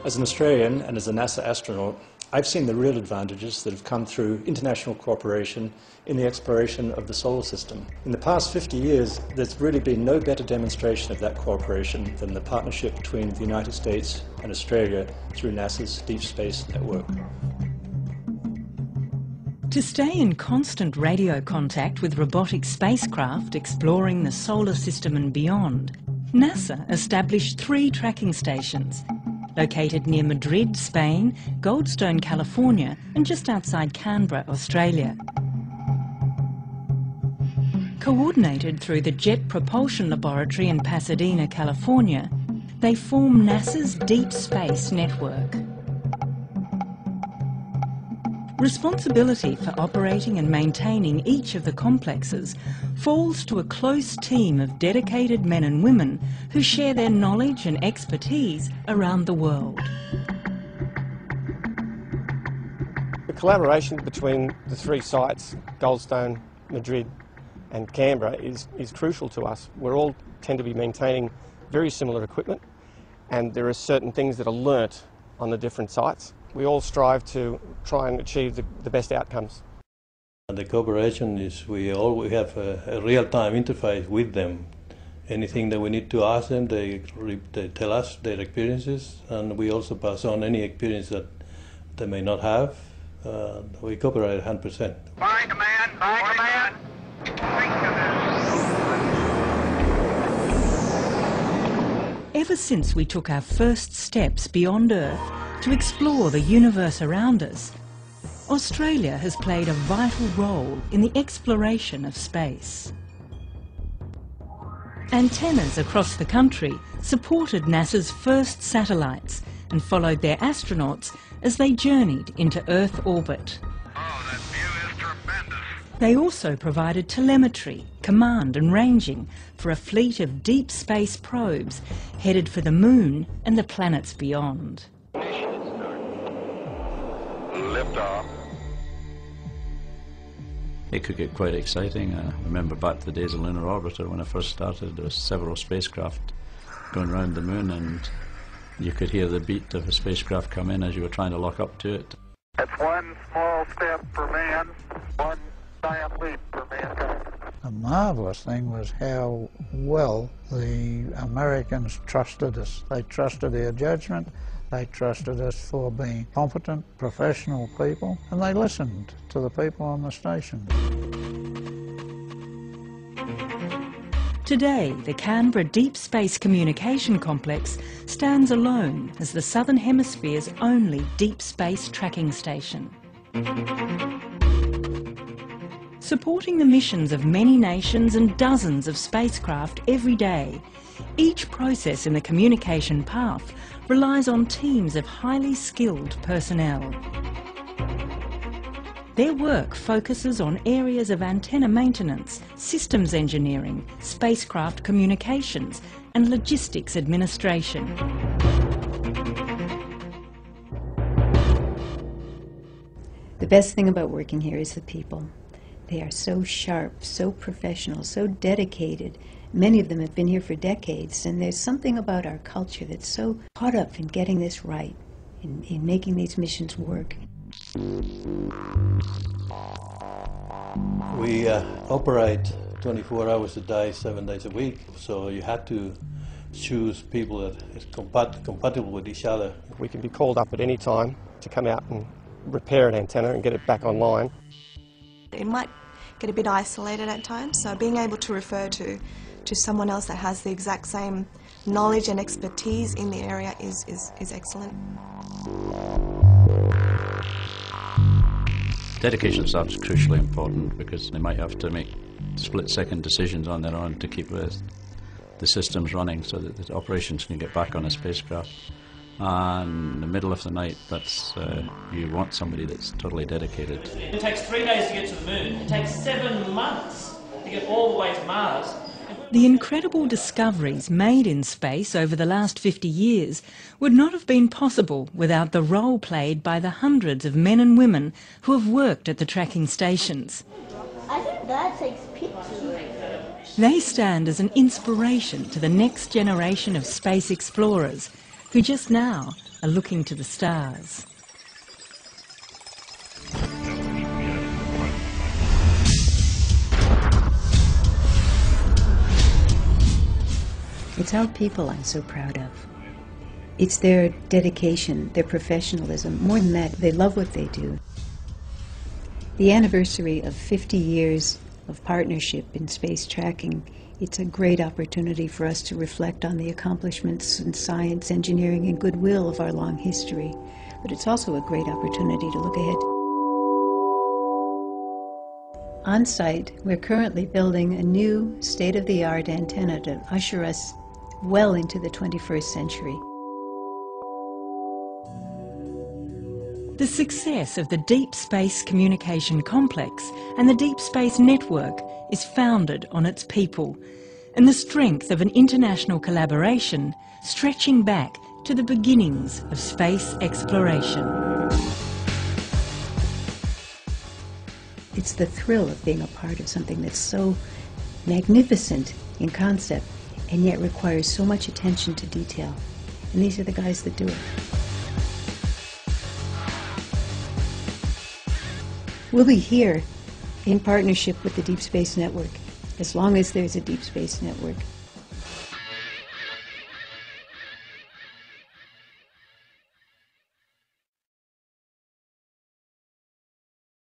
As an Australian and as a NASA astronaut, I've seen the real advantages that have come through international cooperation in the exploration of the solar system. In the past 50 years, there's really been no better demonstration of that cooperation than the partnership between the United States and Australia through NASA's Deep Space Network. To stay in constant radio contact with robotic spacecraft exploring the solar system and beyond, NASA established 3 tracking stations, located near Madrid, Spain, Goldstone, California, and just outside Canberra, Australia. Coordinated through the Jet Propulsion Laboratory in Pasadena, California, they form NASA's Deep Space Network. Responsibility for operating and maintaining each of the complexes falls to a close team of dedicated men and women who share their knowledge and expertise around the world. The collaboration between the 3 sites, Goldstone, Madrid and Canberra, is crucial to us. We all tend to be maintaining very similar equipment, and there are certain things that are learnt on the different sites. We all strive to try and achieve the best outcomes. The cooperation is we have a real-time interface with them. Anything that we need to ask them, they tell us their experiences, and we also pass on any experience that they may not have. We cooperate 100%. Fine command, fine command. Ever since we took our first steps beyond Earth to explore the universe around us, Australia has played a vital role in the exploration of space. Antennas across the country supported NASA's first satellites and followed their astronauts as they journeyed into Earth orbit. Oh, that view is tremendous. They also provided telemetry, command and ranging for a fleet of deep space probes headed for the Moon and the planets beyond. Liftoff. It could get quite exciting. I remember back to the days of Lunar Orbiter when I first started. There were several spacecraft going around the Moon, and you could hear the beat of a spacecraft come in as you were trying to lock up to it. That's one small step for man, one giant leap for mankind. The marvellous thing was how well the Americans trusted us. They trusted our judgment, they trusted us for being competent, professional people, and they listened to the people on the station. Today, the Canberra Deep Space Communication Complex stands alone as the Southern Hemisphere's only deep space tracking station. Supporting the missions of many nations and dozens of spacecraft every day, each process in the communication path relies on teams of highly skilled personnel. Their work focuses on areas of antenna maintenance, systems engineering, spacecraft communications and logistics administration. The best thing about working here is the people. They are so sharp, so professional, so dedicated. Many of them have been here for decades, and there's something about our culture that's so caught up in getting this right, in making these missions work. We operate 24 hours a day, 7 days a week, so you had to choose people that is compatible with each other. We can be called up at any time to come out and repair an antenna and get it back online. It might get a bit isolated at times, so being able to refer to someone else that has the exact same knowledge and expertise in the area is excellent. Dedication of staff is crucially important because they might have to make split-second decisions on their own to keep the systems running so that the operations can get back on a spacecraft. And in the middle of the night, you want somebody that's totally dedicated. It takes 3 days to get to the Moon. It takes 7 months to get all the way to Mars. The incredible discoveries made in space over the last 50 years would not have been possible without the role played by the hundreds of men and women who have worked at the tracking stations. I think Dad takes pictures. They stand as an inspiration to the next generation of space explorers who just now are looking to the stars. It's our people I'm so proud of. It's their dedication, their professionalism. More than that, they love what they do. The anniversary of 50 years of partnership in space tracking, it's a great opportunity for us to reflect on the accomplishments in science, engineering, and goodwill of our long history. But it's also a great opportunity to look ahead. On site, we're currently building a new state-of-the-art antenna to usher us well into the 21st century. The success of the Deep Space Communication Complex and the Deep Space Network is founded on its people and the strength of an international collaboration stretching back to the beginnings of space exploration. It's the thrill of being a part of something that's so magnificent in concept and yet requires so much attention to detail. And these are the guys that do it. We'll be here in partnership with the Deep Space Network as long as there's a Deep Space Network.